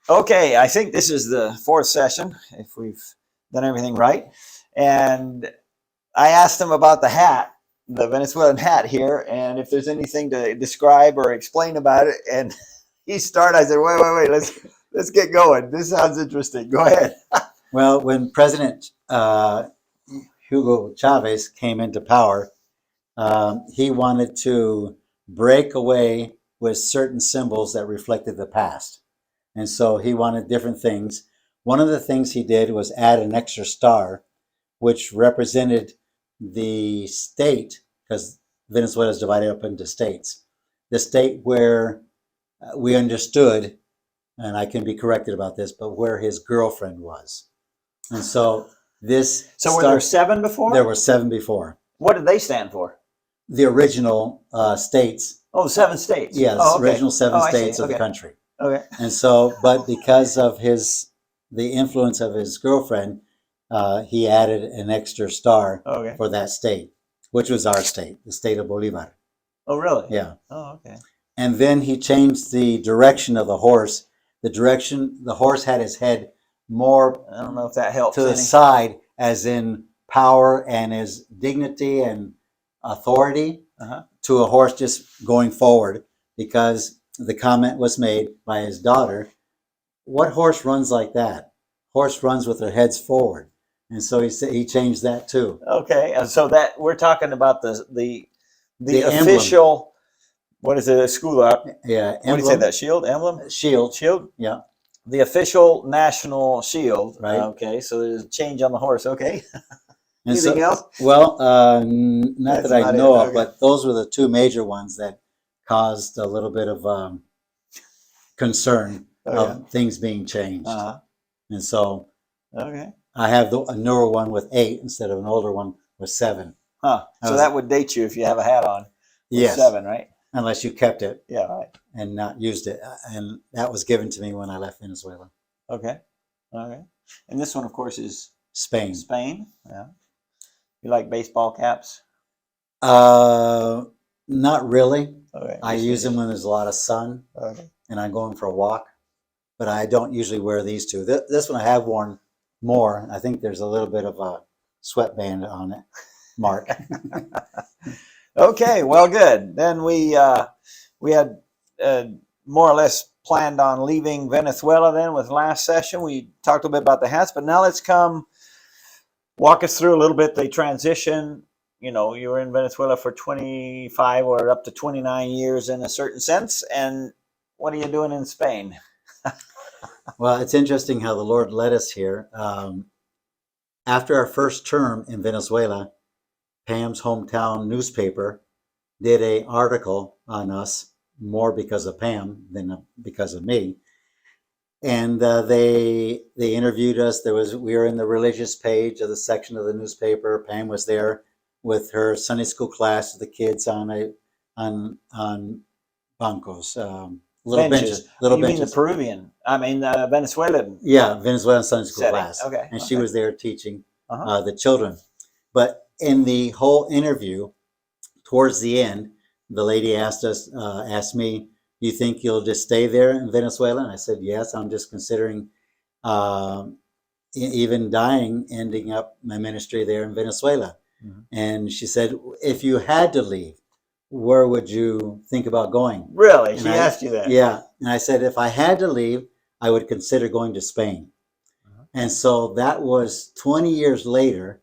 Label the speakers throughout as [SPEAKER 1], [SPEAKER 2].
[SPEAKER 1] Okay, I think this is the fourth session, if we've done everything right. And I asked him about the hat, the Venezuelan hat here, and if there's anything to describe or explain about it. And he started, I said, wait, let's get going. This sounds interesting. Go ahead.
[SPEAKER 2] Well, when President Hugo Chavez came into power, he wanted to break away with certain symbols that reflected the past. And so he wanted different things. One of the things he did was add an extra star, which represented the state, because Venezuela is divided up into states. The state where we understood, and I can be corrected about this, but where his girlfriend was. And so this.
[SPEAKER 1] So were there 7 before?
[SPEAKER 2] There were 7 before.
[SPEAKER 1] What did they stand for?
[SPEAKER 2] The original states.
[SPEAKER 1] Oh, 7 states.
[SPEAKER 2] Yes,
[SPEAKER 1] oh, okay.
[SPEAKER 2] original 7 states of the country.
[SPEAKER 1] Okay.
[SPEAKER 2] And so, but because of the influence of his girlfriend, he added an extra star for that state, which was our state, the state of Bolivar.
[SPEAKER 1] Oh, really?
[SPEAKER 2] Yeah.
[SPEAKER 1] Oh, okay.
[SPEAKER 2] And then he changed the direction of the horse. The horse had his head more,
[SPEAKER 1] I don't know if that helps,
[SPEAKER 2] to the side, as in power and his dignity and authority, to a horse just going forward, because the comment was made by his daughter, what horse runs like that? Horse runs with their heads forward. And so he changed that too.
[SPEAKER 1] Okay, so that we're talking about the official emblem. What is it? A school out?
[SPEAKER 2] Yeah.
[SPEAKER 1] What do you say? That shield, emblem?
[SPEAKER 2] Shield. Yeah.
[SPEAKER 1] The official national shield.
[SPEAKER 2] Right.
[SPEAKER 1] Okay, so there's a change on the horse. Okay.
[SPEAKER 2] And
[SPEAKER 1] anything else?
[SPEAKER 2] Well, not that I know of,
[SPEAKER 1] okay.
[SPEAKER 2] but those were the 2 major ones that caused a little bit of concern of things being changed. And so I have a newer one with 8 instead of an older one with 7.
[SPEAKER 1] So that would date you if you have a hat on.
[SPEAKER 2] Yes.
[SPEAKER 1] 7, right?
[SPEAKER 2] Unless you kept it.
[SPEAKER 1] Yeah, right.
[SPEAKER 2] And not used it. And that was given to me when I left Venezuela.
[SPEAKER 1] Okay. Okay. And this one, of course, is
[SPEAKER 2] Spain.
[SPEAKER 1] Spain. Yeah. You like baseball caps?
[SPEAKER 2] Not really.
[SPEAKER 1] Okay.
[SPEAKER 2] I use them when there's a lot of sun and I'm going for a walk. But I don't usually wear these 2. This one I have worn more. I think there's a little bit of a sweatband on it, Mark.
[SPEAKER 1] Okay, well, good. Then we had more or less planned on leaving Venezuela then with last session. We talked a little bit about the hats, but now let's walk us through a little bit the transition. You know, you were in Venezuela for 25 or up to 29 years in a certain sense. And what are you doing in Spain?
[SPEAKER 2] Well, it's interesting how the Lord led us here. After our first term in Venezuela, Pam's hometown newspaper did an article on us, more because of Pam than because of me. And they interviewed us. We were in the religious page of the section of the newspaper. Pam was there with her Sunday school class, the kids on bancos, little benches.
[SPEAKER 1] You mean the Peruvian? I mean Venezuelan.
[SPEAKER 2] Yeah, Venezuelan Sunday school
[SPEAKER 1] setting.
[SPEAKER 2] Class.
[SPEAKER 1] Okay.
[SPEAKER 2] And she was there teaching the children. But in the whole interview, towards the end, the lady asked me, "You think you'll just stay there in Venezuela?" And I said, "Yes, I'm just considering even dying, ending up my ministry there in Venezuela." And she said, "If you had to leave, where would you think about going?"
[SPEAKER 1] Really? She asked you that?
[SPEAKER 2] Yeah. And I said, if I had to leave, I would consider going to Spain. And so that was 20 years later.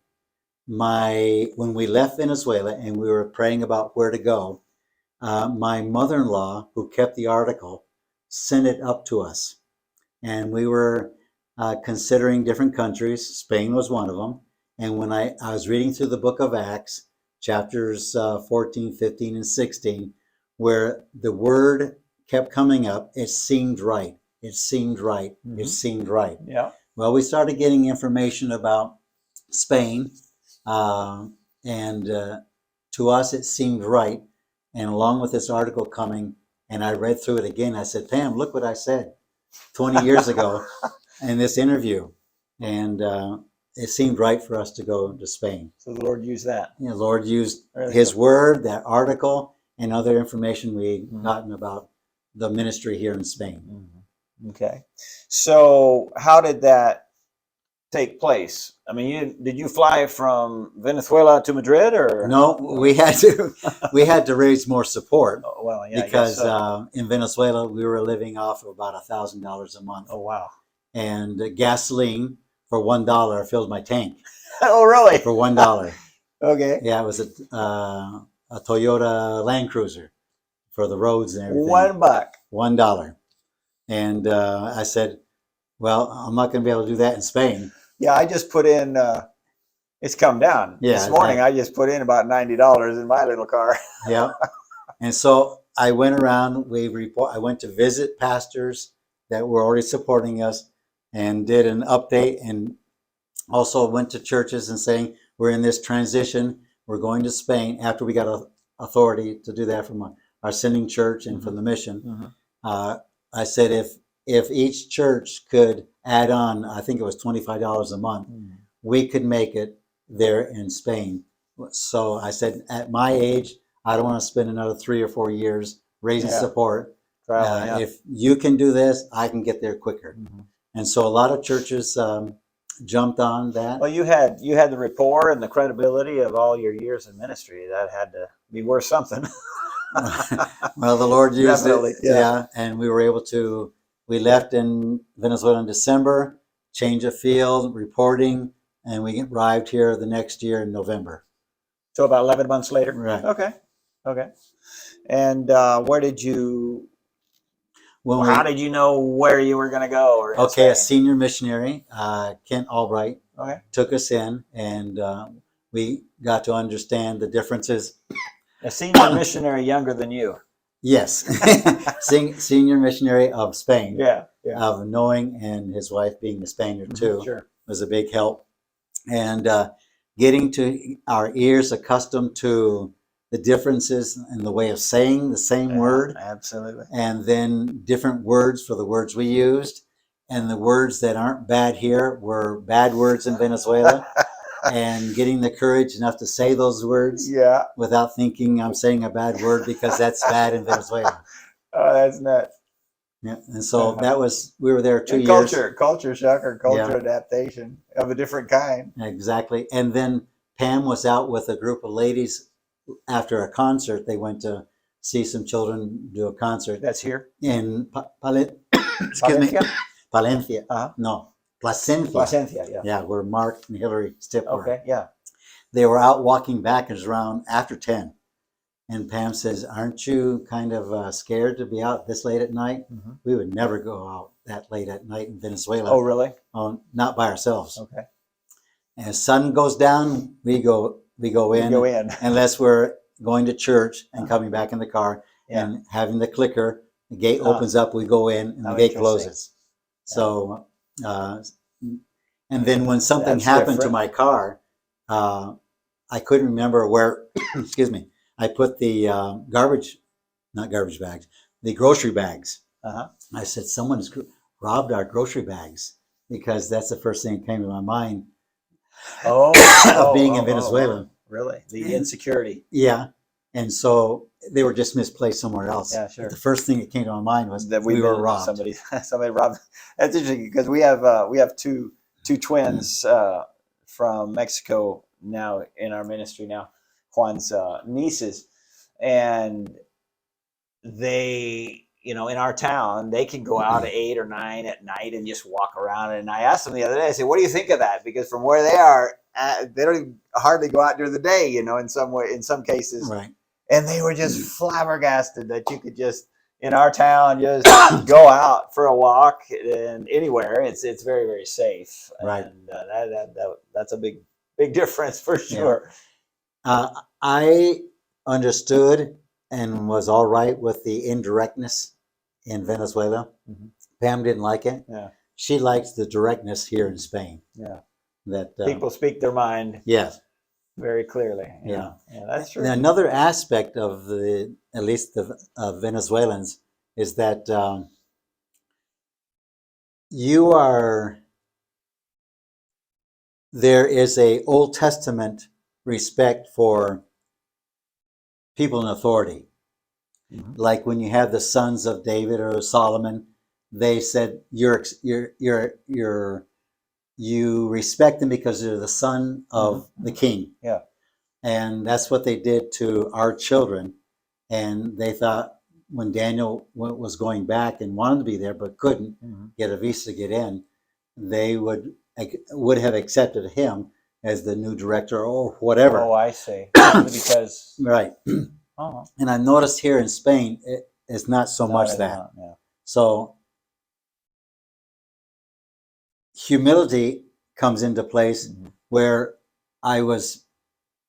[SPEAKER 2] When we left Venezuela and we were praying about where to go, my mother-in-law, who kept the article, sent it up to us. And we were considering different countries. Spain was one of them. And when I was reading through the book of Acts, chapters 14, 15, and 16, where the word kept coming up, it seemed right. It seemed right. It seemed right.
[SPEAKER 1] Yeah.
[SPEAKER 2] Well, we started getting information about Spain. And to us, it seemed right. And along with this article coming, and I read through it again, I said, "Pam, look what I said 20 years ago in this interview." And it seemed right for us to go to Spain.
[SPEAKER 1] So the Lord used that.
[SPEAKER 2] The Lord used His word, that article, and other information we'd gotten about the ministry here in Spain.
[SPEAKER 1] Okay. So how did that take place? I mean, did you fly from Venezuela to Madrid, or?
[SPEAKER 2] No, we had to raise more support
[SPEAKER 1] Oh, well, yeah, I guess
[SPEAKER 2] because
[SPEAKER 1] so.
[SPEAKER 2] in Venezuela we were living off of about $1,000 a month,
[SPEAKER 1] Oh, wow.
[SPEAKER 2] and gasoline for $1 filled my tank
[SPEAKER 1] Oh, really?
[SPEAKER 2] for $1.
[SPEAKER 1] Okay.
[SPEAKER 2] Yeah, it was a Toyota Land Cruiser for the roads and everything.
[SPEAKER 1] $1.
[SPEAKER 2] $1, and I said, "Well, I'm not going to be able to do that in Spain."
[SPEAKER 1] Yeah, I just put in. It's come down
[SPEAKER 2] Yeah,
[SPEAKER 1] this morning.
[SPEAKER 2] exactly.
[SPEAKER 1] I just put in about $90 in my little car.
[SPEAKER 2] Yeah. And so I went around. I went to visit pastors that were already supporting us, and did an update, and also went to churches and saying we're in this transition. We're going to Spain after we got authority to do that from our sending church and from the mission.
[SPEAKER 1] Mhm.
[SPEAKER 2] I said if each church could add on, I think it was $25 a month, we could make it there in Spain. So I said, at my age, I don't want to spend another 3 or 4 years raising
[SPEAKER 1] Yeah.
[SPEAKER 2] support.
[SPEAKER 1] Traveling, yeah.
[SPEAKER 2] If you can do this, I can get there quicker.
[SPEAKER 1] Mhm.
[SPEAKER 2] And so a lot of churches jumped on that.
[SPEAKER 1] Well, you had the rapport and the credibility of all your years in ministry. That had to be worth something.
[SPEAKER 2] Well, the Lord used
[SPEAKER 1] Definitely,
[SPEAKER 2] it,
[SPEAKER 1] yeah.
[SPEAKER 2] and we were able to. We left in Venezuela in December, change of field, reporting, and we arrived here the next year in November.
[SPEAKER 1] So about 11 months later.
[SPEAKER 2] Right.
[SPEAKER 1] Okay. Okay. And where did you?
[SPEAKER 2] When
[SPEAKER 1] How
[SPEAKER 2] we
[SPEAKER 1] did you know where you were going to go? Or in
[SPEAKER 2] Okay, a
[SPEAKER 1] Spain?
[SPEAKER 2] senior missionary, Kent Albright,
[SPEAKER 1] Okay.
[SPEAKER 2] took us in, and we got to understand the differences.
[SPEAKER 1] A senior missionary younger than you.
[SPEAKER 2] Yes, senior missionary of Spain,
[SPEAKER 1] Yeah. Yeah.
[SPEAKER 2] of knowing, and his wife being a Spaniard too,
[SPEAKER 1] Sure.
[SPEAKER 2] was a big help. And getting to our ears accustomed to the differences in the way of saying the same word,
[SPEAKER 1] Absolutely.
[SPEAKER 2] and then different words for the words we used, and the words that aren't bad here were bad words in Venezuela, and getting the courage enough to say those words
[SPEAKER 1] Yeah.
[SPEAKER 2] without thinking I'm saying a bad word because that's bad in Venezuela.
[SPEAKER 1] Oh, that's nuts.
[SPEAKER 2] Yeah, and so we were there 2
[SPEAKER 1] And
[SPEAKER 2] years.
[SPEAKER 1] culture shock or culture
[SPEAKER 2] Yeah.
[SPEAKER 1] adaptation of a different kind.
[SPEAKER 2] Exactly. And then Pam was out with a group of ladies after a concert. They went to see some children do a concert
[SPEAKER 1] That's here.
[SPEAKER 2] in excuse me,
[SPEAKER 1] Valencia?
[SPEAKER 2] Palencia.
[SPEAKER 1] Uh-huh.
[SPEAKER 2] No, Placencia.
[SPEAKER 1] Placencia, yeah.
[SPEAKER 2] Yeah, where Mark and Hillary Stipp were.
[SPEAKER 1] Okay, yeah.
[SPEAKER 2] They were out walking back. It was around after 10. And Pam says, "Aren't you kind of scared to be out this late at night?"
[SPEAKER 1] Mm-hmm.
[SPEAKER 2] We would never go out that late at night in Venezuela.
[SPEAKER 1] Oh, really?
[SPEAKER 2] Not by ourselves.
[SPEAKER 1] Okay.
[SPEAKER 2] As sun goes down, we go in,
[SPEAKER 1] Go in.
[SPEAKER 2] unless we're going to church and coming back in the car,
[SPEAKER 1] Yeah.
[SPEAKER 2] and having the clicker. The gate opens up, we go in, and the
[SPEAKER 1] Oh,
[SPEAKER 2] gate
[SPEAKER 1] interesting.
[SPEAKER 2] closes. So, and then when something
[SPEAKER 1] That's
[SPEAKER 2] happened to
[SPEAKER 1] different.
[SPEAKER 2] my car, I couldn't remember where. Excuse me. I put the not garbage bags, the grocery bags.
[SPEAKER 1] Uh-huh.
[SPEAKER 2] I said, someone's robbed our grocery bags, because that's the first thing that came to my mind of being in Venezuela.
[SPEAKER 1] Really? The insecurity.
[SPEAKER 2] Yeah. And so they were just misplaced somewhere else.
[SPEAKER 1] Yeah, sure.
[SPEAKER 2] But the first thing that came to my mind was
[SPEAKER 1] That
[SPEAKER 2] we were robbed.
[SPEAKER 1] Somebody robbed. That's interesting because we have two twins from Mexico now in our ministry now, Juan's nieces, and they, in our town, they can go out at 8 or 9 at night and just walk around. And I asked them the other day, I said, "What do you think of that?" Because from where they are, they don't even hardly go out during the day, in some cases.
[SPEAKER 2] Right.
[SPEAKER 1] And they were just flabbergasted that you could just, in our town, just go out for a walk and anywhere. It's very, very safe.
[SPEAKER 2] Right.
[SPEAKER 1] And that's a big difference for sure.
[SPEAKER 2] I understood and was all right with the indirectness in Venezuela.
[SPEAKER 1] Mhm.
[SPEAKER 2] Pam didn't like it.
[SPEAKER 1] Yeah.
[SPEAKER 2] She likes the directness here in Spain.
[SPEAKER 1] Yeah.
[SPEAKER 2] That
[SPEAKER 1] People speak their mind
[SPEAKER 2] yes.
[SPEAKER 1] very clearly.
[SPEAKER 2] Yeah.
[SPEAKER 1] That's true.
[SPEAKER 2] And another aspect of at least the Venezuelans, is that there is a Old Testament respect for people in authority.
[SPEAKER 1] Mhm.
[SPEAKER 2] Like when you have the sons of David or Solomon, they said you respect them because they're the son of the king.
[SPEAKER 1] Yeah.
[SPEAKER 2] And that's what they did to our children. And they thought when Daniel was going back and wanted to be there but couldn't get a visa to get in, they would have accepted him as the new director or whatever.
[SPEAKER 1] Oh, I see. Because
[SPEAKER 2] Right.
[SPEAKER 1] oh,
[SPEAKER 2] And I noticed here in Spain, it's not so
[SPEAKER 1] no,
[SPEAKER 2] much
[SPEAKER 1] it's
[SPEAKER 2] that.
[SPEAKER 1] not, yeah.
[SPEAKER 2] So humility comes into place where I was,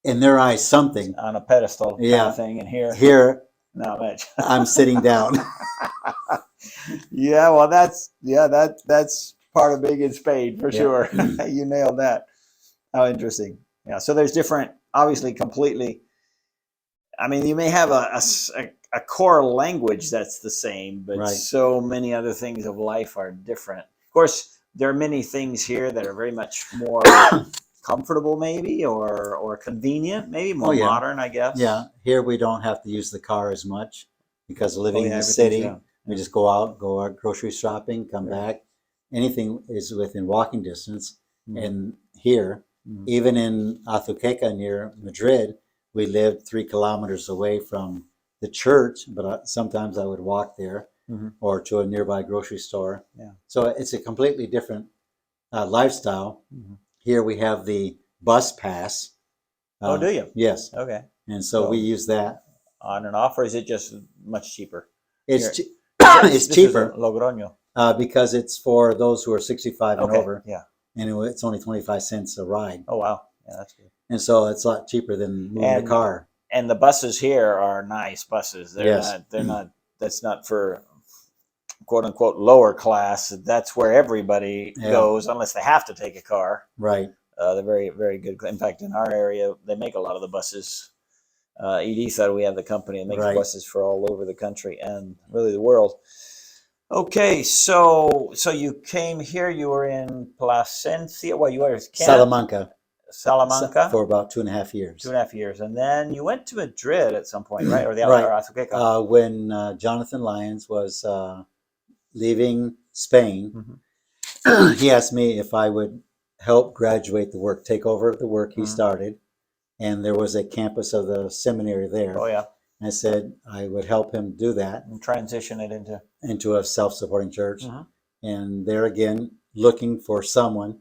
[SPEAKER 2] in their eyes, something.
[SPEAKER 1] On a pedestal kind
[SPEAKER 2] Yeah.
[SPEAKER 1] of thing, and here
[SPEAKER 2] Here,
[SPEAKER 1] not much.
[SPEAKER 2] I'm sitting down.
[SPEAKER 1] Yeah, well, that's part of being in Spain for
[SPEAKER 2] Yeah.
[SPEAKER 1] sure. You nailed that. How interesting. Yeah, so there's different, obviously, completely. I mean, you may have a core language that's the same, but
[SPEAKER 2] Right.
[SPEAKER 1] so many other things of life are different. Of course, there are many things here that are very much more comfortable, maybe, or convenient, maybe more
[SPEAKER 2] yeah.
[SPEAKER 1] modern, I guess.
[SPEAKER 2] Yeah, here we don't have to use the car as much because living in the
[SPEAKER 1] everything's-
[SPEAKER 2] city,
[SPEAKER 1] yeah.
[SPEAKER 2] we just go out grocery shopping, come back. Anything is within walking distance. And here, even in Azuqueca near Madrid, we lived 3 kilometers away from the church, but sometimes I would walk there or to a nearby grocery store.
[SPEAKER 1] Yeah.
[SPEAKER 2] So it's a completely different lifestyle. Here we have the bus pass.
[SPEAKER 1] Oh, do you?
[SPEAKER 2] Yes.
[SPEAKER 1] Okay.
[SPEAKER 2] And so we use that.
[SPEAKER 1] On and off, or is it just much cheaper?
[SPEAKER 2] It's
[SPEAKER 1] Here-
[SPEAKER 2] it's
[SPEAKER 1] This is
[SPEAKER 2] cheaper
[SPEAKER 1] Logroño.
[SPEAKER 2] because it's for those who are 65 and
[SPEAKER 1] Okay.
[SPEAKER 2] over,
[SPEAKER 1] Yeah.
[SPEAKER 2] and it's only 25 cents a ride.
[SPEAKER 1] Oh, wow. Yeah, that's good.
[SPEAKER 2] And so it's a lot cheaper than moving a car.
[SPEAKER 1] And the buses here are nice buses. They're
[SPEAKER 2] Yes.
[SPEAKER 1] not. They're not. That's not for quote unquote lower class. That's where everybody goes, unless they have to take a car.
[SPEAKER 2] Right.
[SPEAKER 1] They're very, very good. In fact, in our area, they make a lot of the buses. Ediza, we have the company that makes buses for all over the country and really the world. Okay, so you came here. You were in Plasencia. Well, you were in
[SPEAKER 2] Salamanca.
[SPEAKER 1] Salamanca
[SPEAKER 2] For about 2.5 years.
[SPEAKER 1] 2.5 years, and then you went to Madrid at some point, right? Or the
[SPEAKER 2] Right.
[SPEAKER 1] or Azuqueca.
[SPEAKER 2] When Jonathan Lyons was leaving Spain, he asked me if I would help graduate the work, take over the work he started. And there was a campus of the seminary there.
[SPEAKER 1] Oh, yeah.
[SPEAKER 2] I said I would help him do that.
[SPEAKER 1] And transition it
[SPEAKER 2] into a self-supporting church. And there again, looking for someone.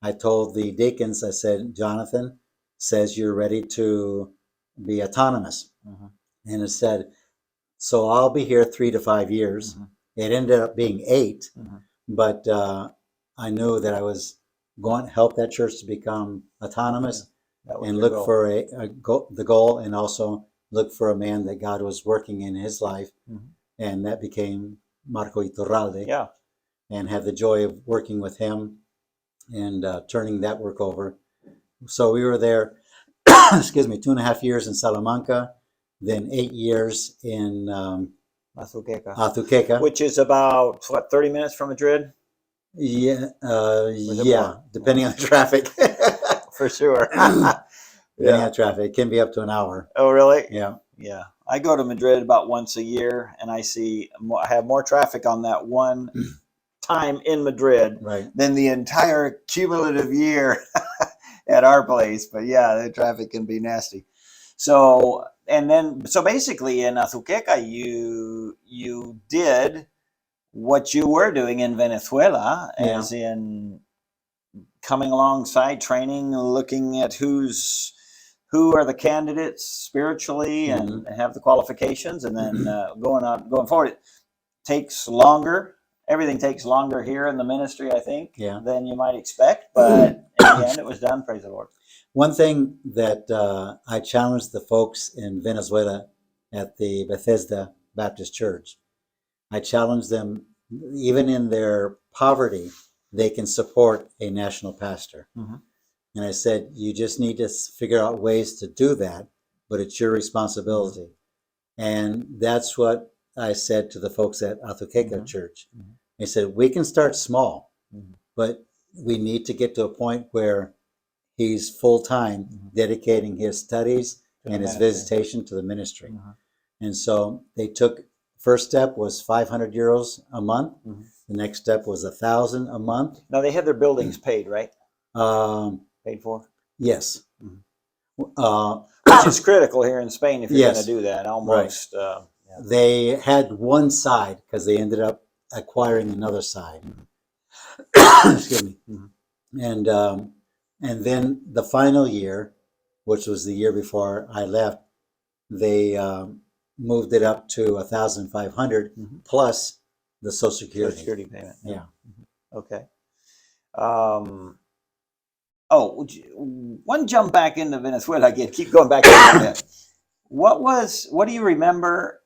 [SPEAKER 2] I told the deacons, I said, Jonathan says you're ready to be autonomous. And it said, so I'll be here 3 to 5 years. It ended up being 8, but I knew that I was going to help that church to become autonomous and look for the goal, and also look for a man that God was working in his life. And that became Marco Iturralde.
[SPEAKER 1] Yeah.
[SPEAKER 2] And have the joy of working with him and turning that work over. So we were there, excuse me, 2.5 years in Salamanca, then 8 years in Azuqueca.
[SPEAKER 1] Which is about, what, 30 minutes from Madrid?
[SPEAKER 2] Yeah,
[SPEAKER 1] more?
[SPEAKER 2] depending on the traffic.
[SPEAKER 1] For sure.
[SPEAKER 2] Depending on traffic, it can be up to an hour.
[SPEAKER 1] Oh, really?
[SPEAKER 2] Yeah.
[SPEAKER 1] Yeah. I go to Madrid about once a year, and I have more traffic on that one time in Madrid than the entire cumulative year at our place. But yeah, the traffic can be nasty. So basically in Azuqueca, you did what you were doing in Venezuela, as in coming alongside, training, looking at who are the candidates spiritually and have the qualifications, and then going forward. It takes longer. Everything takes longer here in the ministry, I think, than you might expect. But in the end, it was done. Praise the Lord.
[SPEAKER 2] One thing that I challenged the folks in Venezuela at the Bethesda Baptist Church, I challenged them, even in their poverty, they can support a national pastor. And I said, you just need to figure out ways to do that, but it's your responsibility. And that's what I said to the folks at Azuqueca Church. I said, we can start small, but we need to get to a point where he's full-time dedicating his studies and his visitation to the ministry. And so they took first step was 500 euros a month.
[SPEAKER 1] Mhm.
[SPEAKER 2] The next step was 1,000 a month.
[SPEAKER 1] Now they had their buildings paid, right? Paid for,
[SPEAKER 2] Yes.
[SPEAKER 1] Mhm.
[SPEAKER 2] Uh,
[SPEAKER 1] which is critical here in Spain if you're
[SPEAKER 2] Yes.
[SPEAKER 1] going to do that. Almost. Yeah.
[SPEAKER 2] they had one side because they ended up acquiring another side. Excuse me.
[SPEAKER 1] Mhm.
[SPEAKER 2] And then the final year, which was the year before I left, they moved it up to 1,500
[SPEAKER 1] Mhm.
[SPEAKER 2] plus the Social
[SPEAKER 1] Social
[SPEAKER 2] Security.
[SPEAKER 1] Security payment.
[SPEAKER 2] Yeah.
[SPEAKER 1] Okay. One jump back into Venezuela again. Keep going back into that. What do you remember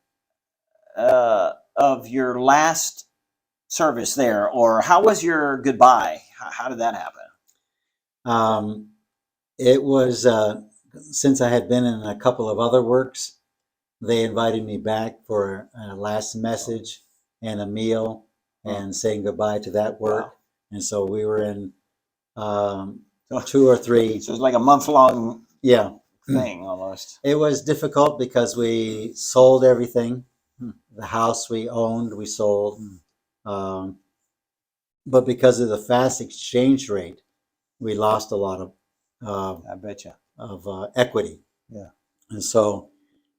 [SPEAKER 1] of your last service there, or how was your goodbye? How did that happen?
[SPEAKER 2] Um, it was since I had been in a couple of other works, they invited me back for a last message and a meal and saying goodbye to that work.
[SPEAKER 1] Wow.
[SPEAKER 2] And so we were in
[SPEAKER 1] So,
[SPEAKER 2] 2 or 3.
[SPEAKER 1] so it was like a month-long
[SPEAKER 2] Yeah.
[SPEAKER 1] thing almost.
[SPEAKER 2] It was difficult because we sold everything.
[SPEAKER 1] Hmm.
[SPEAKER 2] The house we owned, we sold.
[SPEAKER 1] Hmm.
[SPEAKER 2] But because of the fast exchange rate, we lost a lot
[SPEAKER 1] I bet you.
[SPEAKER 2] of equity.
[SPEAKER 1] Yeah.
[SPEAKER 2] And so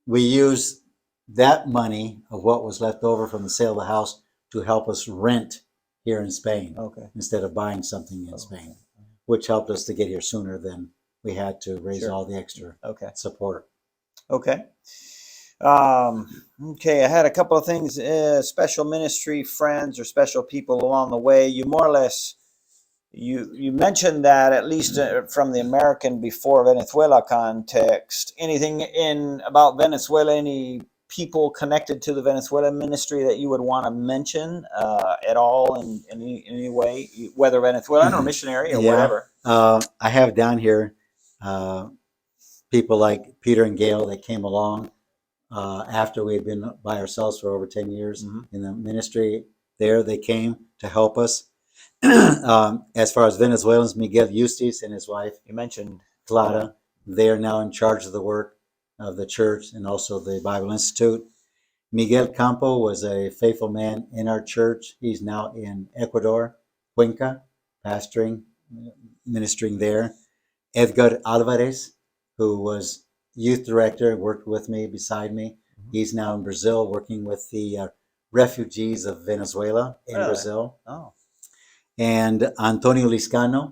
[SPEAKER 2] we used that money of what was left over from the sale of the house to help us rent here in Spain
[SPEAKER 1] Okay.
[SPEAKER 2] instead of buying something in
[SPEAKER 1] Oh,
[SPEAKER 2] Spain, which helped us to get here sooner than we had to raise
[SPEAKER 1] Sure.
[SPEAKER 2] all the extra
[SPEAKER 1] Okay.
[SPEAKER 2] support.
[SPEAKER 1] Okay. Okay, I had a couple of things, special ministry friends or special people along the way. You more or less, you mentioned that at least from the American before Venezuela context, anything in about Venezuela, any people connected to the Venezuela ministry that you would want to mention at all in any way, whether Venezuelan or missionary or
[SPEAKER 2] Yeah.
[SPEAKER 1] whatever?
[SPEAKER 2] I have down here people like Peter and Gail that came along after we had been by ourselves for over 10 years in the ministry. There they came to help us. As far as Venezuelans, Miguel Eustice and his wife
[SPEAKER 1] You mentioned
[SPEAKER 2] Clara, they are now in charge of the work of the church and also the Bible Institute. Miguel Campo was a faithful man in our church. He's now in Ecuador, Cuenca, pastoring, ministering there. Edgar Alvarez, who was youth director, worked with me, beside me. He's now in Brazil working with the refugees of Venezuela in
[SPEAKER 1] Really?
[SPEAKER 2] Brazil.
[SPEAKER 1] Oh,
[SPEAKER 2] And Antonio Liscano,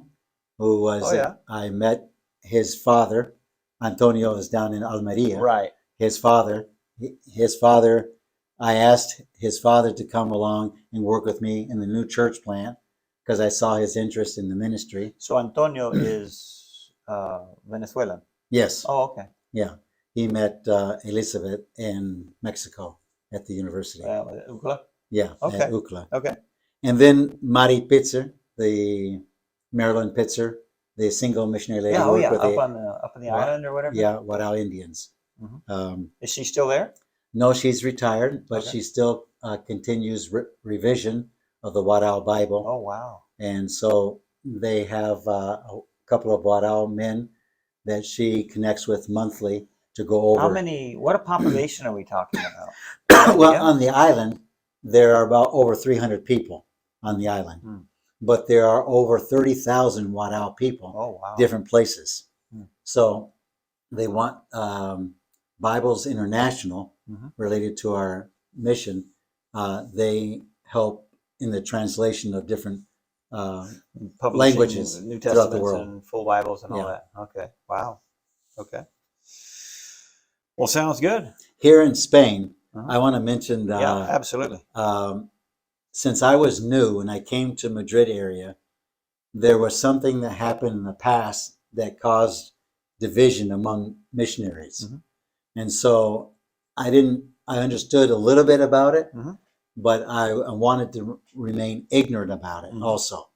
[SPEAKER 2] who was, I met his father. Antonio is down in Almeria.
[SPEAKER 1] right.
[SPEAKER 2] His father, I asked his father to come along and work with me in the new church plant because I saw his interest in the ministry.
[SPEAKER 1] So Antonio is Venezuelan.
[SPEAKER 2] Yes.
[SPEAKER 1] Oh, okay.
[SPEAKER 2] Yeah. He met Elizabeth in Mexico at the university.
[SPEAKER 1] UCLA?
[SPEAKER 2] Yeah,
[SPEAKER 1] Okay.
[SPEAKER 2] at UCLA.
[SPEAKER 1] Okay.
[SPEAKER 2] And then Mari Pitzer, the Marilyn Pitzer, the single missionary lady,
[SPEAKER 1] Yeah. Oh, yeah.
[SPEAKER 2] with
[SPEAKER 1] Up on the island or whatever.
[SPEAKER 2] yeah, Warao Indians.
[SPEAKER 1] Is she still there?
[SPEAKER 2] No, she's retired, but
[SPEAKER 1] Okay.
[SPEAKER 2] she still continues revision of the Warao Bible.
[SPEAKER 1] Oh, wow.
[SPEAKER 2] And so they have a couple of Warao men that she connects with monthly to go over.
[SPEAKER 1] How many? What a population are we talking about?
[SPEAKER 2] Well, on the island, there are about over 300 people on the island, but there are over 30,000 Warao people.
[SPEAKER 1] Oh, wow.
[SPEAKER 2] Different places. So they want Bibles International related to our mission. They help in the translation of different languages
[SPEAKER 1] New
[SPEAKER 2] throughout the
[SPEAKER 1] Testaments
[SPEAKER 2] world.
[SPEAKER 1] and full Bibles and all that. Okay. Wow. Okay. Well, sounds good.
[SPEAKER 2] Here in Spain, I want to mention
[SPEAKER 1] absolutely.
[SPEAKER 2] Since I was new and I came to Madrid area, there was something that happened in the past that caused division among missionaries. And so I understood a little bit about it, but I wanted to remain ignorant about it also.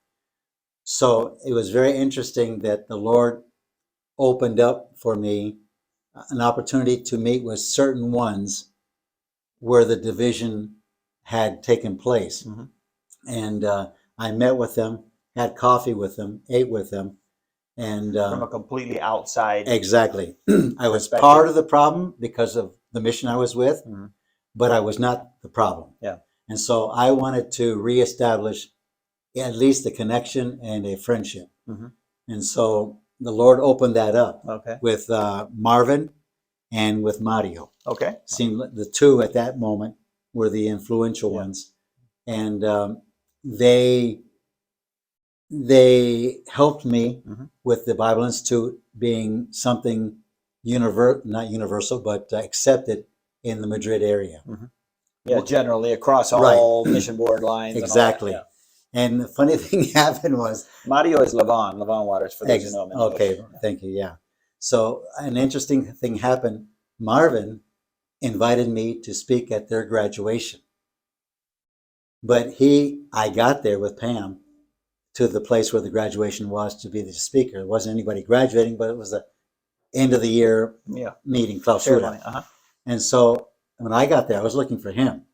[SPEAKER 2] So it was very interesting that the Lord opened up for me an opportunity to meet with certain ones where the division had taken place. And I met with them, had coffee with them, ate with them. And
[SPEAKER 1] from a completely outside.
[SPEAKER 2] Exactly. I was part of the problem because of the mission I was with, but I was not the problem.
[SPEAKER 1] Yeah.
[SPEAKER 2] And so I wanted to reestablish at least a connection and a friendship.
[SPEAKER 1] Mm-hmm.
[SPEAKER 2] And so the Lord opened that up
[SPEAKER 1] Okay.
[SPEAKER 2] with Marvin and with Mario.
[SPEAKER 1] Okay.
[SPEAKER 2] Seemed like the two at that moment were the influential
[SPEAKER 1] Yeah.
[SPEAKER 2] ones. And they helped me
[SPEAKER 1] Mm-hmm.
[SPEAKER 2] with the Bible Institute being something not universal, but accepted in the Madrid area.
[SPEAKER 1] Mm-hmm. Yeah, generally across
[SPEAKER 2] Right.
[SPEAKER 1] all mission board lines.
[SPEAKER 2] Exactly.
[SPEAKER 1] And all that,
[SPEAKER 2] And the funny thing happened was,
[SPEAKER 1] yeah. Mario is Levon Waters, for those who know him in English.
[SPEAKER 2] okay, thank you, yeah. So an interesting thing happened. Marvin invited me to speak at their graduation. But I got there with Pam to the place where the graduation was to be the speaker. It wasn't anybody graduating, but it was the end of the year
[SPEAKER 1] Yeah.
[SPEAKER 2] meeting,
[SPEAKER 1] Ceremony.
[SPEAKER 2] clausura. And so when I got there, I was looking for him.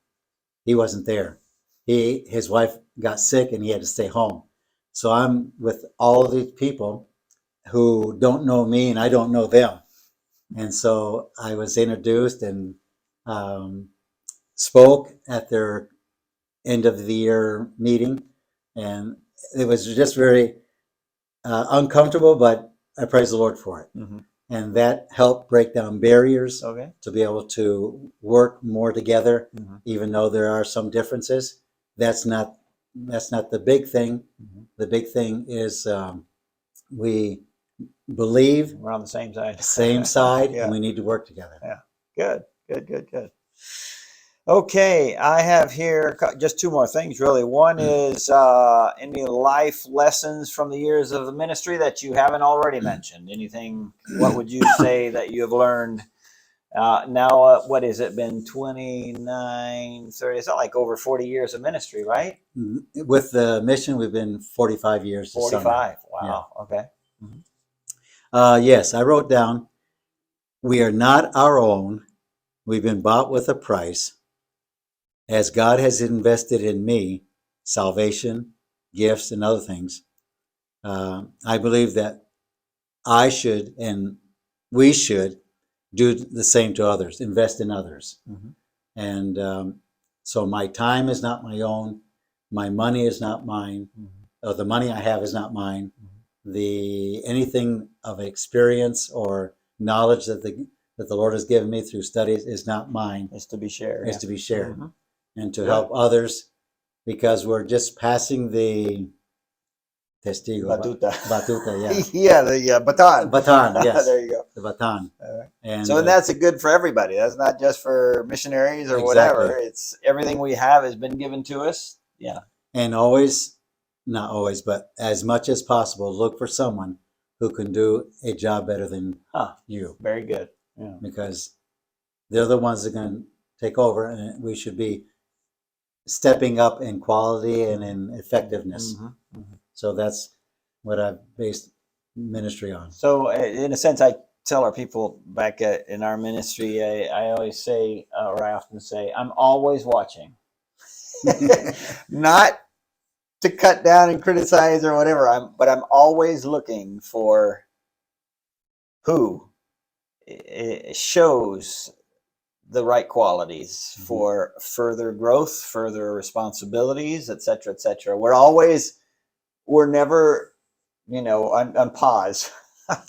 [SPEAKER 2] He wasn't there. His wife got sick and he had to stay home. So I'm with all of these people who don't know me and I don't know them. And so I was introduced and spoke at their end of the year meeting. And it was just very uncomfortable, but I praise the Lord for it.
[SPEAKER 1] Mm-hmm.
[SPEAKER 2] And that helped break down barriers
[SPEAKER 1] Okay.
[SPEAKER 2] to be able to work more together,
[SPEAKER 1] Mm-hmm.
[SPEAKER 2] even though there are some differences. That's not the big thing.
[SPEAKER 1] Mm-hmm.
[SPEAKER 2] The big thing is we believe
[SPEAKER 1] We're on the same side.
[SPEAKER 2] same side,
[SPEAKER 1] Yeah.
[SPEAKER 2] and we need to work together.
[SPEAKER 1] Yeah. Good. Okay, I have here just two more things, really. One is any life lessons from the years of the ministry that you haven't already mentioned. Anything? What would you say that you have learned? Now, what has it been? 29, 30? It's not like over 40 years of ministry, right?
[SPEAKER 2] With the mission, we've been 45 years.
[SPEAKER 1] 45. Wow. Yeah. Okay.
[SPEAKER 2] Mm-hmm. Yes, I wrote down, we are not our own. We've been bought with a price. As God has invested in me, salvation, gifts, and other things, I believe that I should and we should do the same to others, invest in others.
[SPEAKER 1] Mm-hmm.
[SPEAKER 2] And so my time is not my own. My money is not mine.
[SPEAKER 1] Mm-hmm.
[SPEAKER 2] The money I have is not mine.
[SPEAKER 1] Mm-hmm.
[SPEAKER 2] Anything of experience or knowledge that the Lord has given me through studies is not mine.
[SPEAKER 1] It's to be shared.
[SPEAKER 2] It's to be shared.
[SPEAKER 1] Mm-hmm.
[SPEAKER 2] And to help others, because we're just passing the testigo. Batuta, yeah.
[SPEAKER 1] Yeah, the baton.
[SPEAKER 2] Baton, yes.
[SPEAKER 1] There you go.
[SPEAKER 2] The baton.
[SPEAKER 1] All right.
[SPEAKER 2] And
[SPEAKER 1] So that's good for everybody. That's not just for missionaries or
[SPEAKER 2] Exactly.
[SPEAKER 1] whatever. It's everything we have has been given to us. Yeah.
[SPEAKER 2] And always, not always, but as much as possible, look for someone who can do a job better than you.
[SPEAKER 1] Very good. Yeah.
[SPEAKER 2] Because they're the ones that are going to take over, and we should be stepping up in quality and in effectiveness.
[SPEAKER 1] Mm-hmm. Mm-hmm.
[SPEAKER 2] So that's what I've based ministry on.
[SPEAKER 1] So in a sense, I tell our people back in our ministry, I always say, or I often say, I'm always watching. Not to cut down and criticize or whatever, but I'm always looking for who shows the right qualities for further growth, further responsibilities, et cetera, et cetera. We're never, on pause.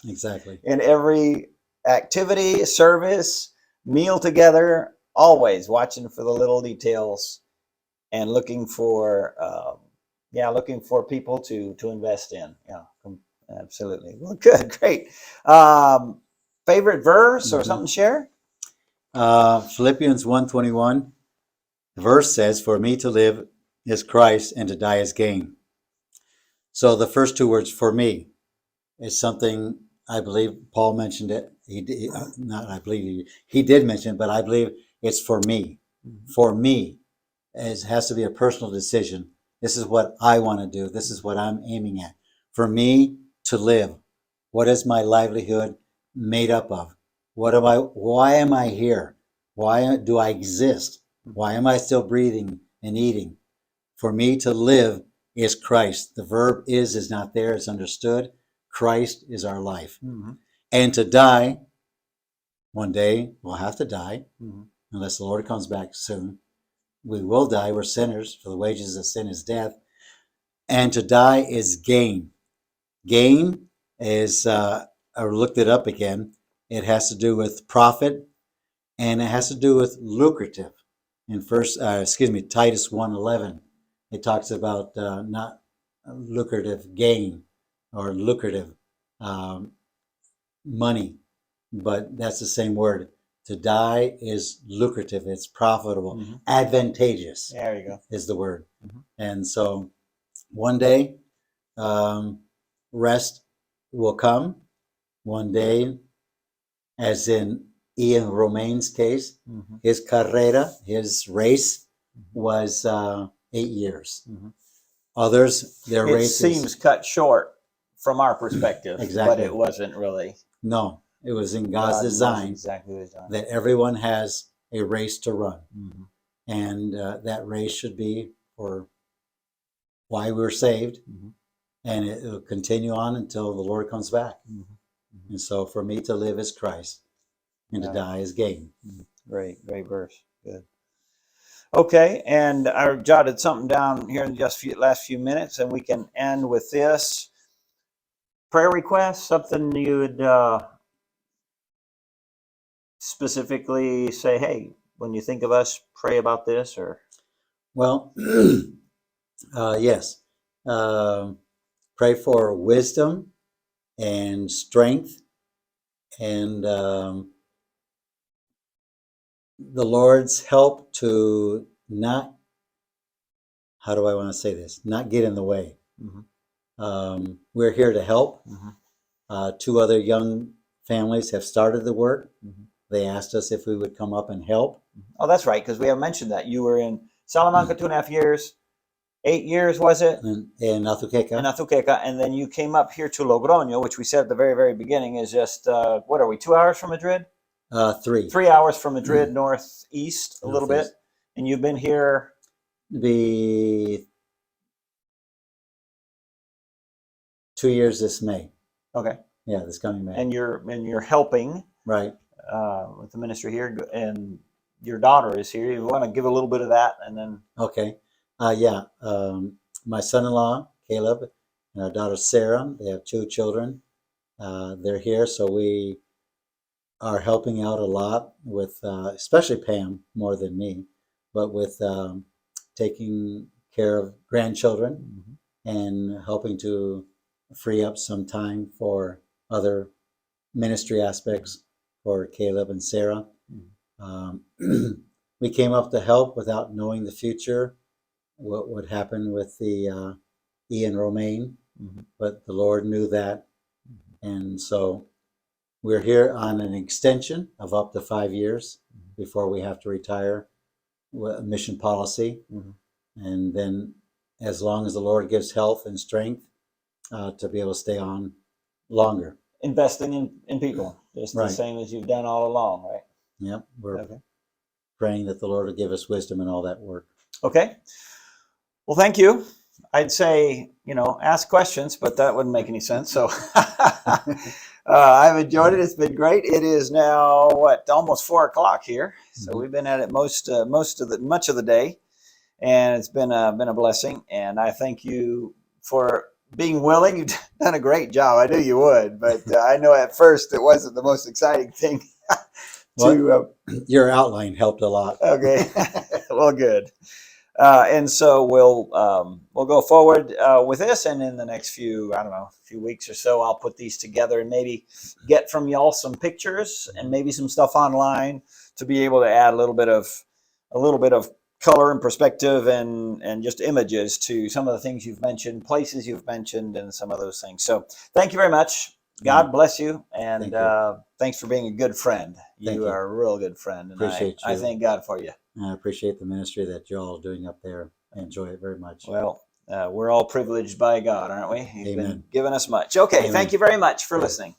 [SPEAKER 2] Exactly.
[SPEAKER 1] In every activity, service, meal together, always watching for the little details and looking for people to invest in. Yeah, absolutely. Well, good, great. Favorite verse or something to share?
[SPEAKER 2] Philippians 1:21, the verse says, "For me to live is Christ, and to die is gain." So the first two words, "for me," is something I believe Paul mentioned it. He did mention it, but I believe it's for me. Mm-hmm. For me, it has to be a personal decision. This is what I want to do. This is what I'm aiming at. For me to live, what is my livelihood made up of? Why am I here? Why do I exist? Why am I still breathing and eating? For me to live is Christ. The verb is not there. It's understood. Christ is our life. Mm-hmm. And to die, one day we'll have to die. Mm-hmm. unless the Lord comes back soon. We will die. We're sinners, for the wages of sin is death. And to die is gain. Gain is, I looked it up again. It has to do with profit, and it has to do with lucrative. In Titus 1:11, it talks about not lucrative gain or lucrative money, but that's the same word. To die is lucrative. It's profitable, advantageous.
[SPEAKER 1] There you go.
[SPEAKER 2] Is the word. And so one day, rest will come. One day, as in Ian Romaine's case, his carrera, his race, was 8 years. Others, their races...
[SPEAKER 1] It seems cut short from our perspective,
[SPEAKER 2] Exactly.
[SPEAKER 1] but it wasn't really.
[SPEAKER 2] No, it was in God's design, that everyone has a race to run. And that race should be for why we're saved, and it will continue on until the Lord comes back. And so for me to live is Christ, and to die is gain.
[SPEAKER 1] Great verse. Good. Okay, and I jotted something down here in just last few minutes, and we can end with this. Prayer request, something you would specifically say, hey, when you think of us, pray about this, or?
[SPEAKER 2] Well, yes. Pray for wisdom and strength, and the Lord's help to not, how do I want to say this, not get in the way. We're here to help. 2 other young families have started the work. They asked us if we would come up and help.
[SPEAKER 1] Oh, that's right, because we have mentioned that. You were in Salamanca 2.5 years, 8 years, was it?
[SPEAKER 2] In Azuqueca.
[SPEAKER 1] In Azuqueca, and then you came up here to Logroño, which we said at the very beginning is just, what are we, 2 hours from Madrid?
[SPEAKER 2] 3.
[SPEAKER 1] 3 hours from Madrid, northeast a little bit. And you've been here?
[SPEAKER 2] Be 2 years this May.
[SPEAKER 1] Okay.
[SPEAKER 2] Yeah, this coming May.
[SPEAKER 1] And you're helping.
[SPEAKER 2] Right.
[SPEAKER 1] With the ministry here, and your daughter is here. You want to give a little bit of that, and then.
[SPEAKER 2] Okay. My son-in-law, Caleb, and our daughter, Sarah, they have 2 children. They're here, so we are helping out a lot with, especially Pam, more than me, but with taking care of grandchildren and helping to free up some time for other ministry aspects for Caleb and Sarah. We came up to help without knowing the future, what would happen with the Ian Romaine, but the Lord knew that. And so we're here on an extension of up to 5 years before we have to retire, mission policy. And then as long as the Lord gives health and strength to be able to stay on longer.
[SPEAKER 1] Investing in people, just the same as you've done all along, right?
[SPEAKER 2] Yep. We're praying that the Lord will give us wisdom in all that work.
[SPEAKER 1] Okay. Well, thank you. I'd say, ask questions, but that wouldn't make any sense. So I've enjoyed it. It's been great. It is now, almost 4 o'clock here. So we've been at it much of the day, and it's been a blessing. And I thank you for being willing. You've done a great job. I knew you would, but I know at first it wasn't the most exciting thing.
[SPEAKER 2] Your outline helped a lot.
[SPEAKER 1] Okay. Well, good. And so we'll go forward with this, and in the next few weeks or so, I'll put these together and maybe get from y'all some pictures and maybe some stuff online to be able to add a little bit of color and perspective and just images to some of the things you've mentioned, places you've mentioned, and some of those things. So thank you very much. God bless you, and thanks for being a good friend. You are a real good friend, and I thank God for you.
[SPEAKER 2] I appreciate the ministry that you're all doing up there. I enjoy it very much.
[SPEAKER 1] Well, we're all privileged by God, aren't we? He's
[SPEAKER 2] Amen.
[SPEAKER 1] been giving us much. Okay, Thank you very much for listening.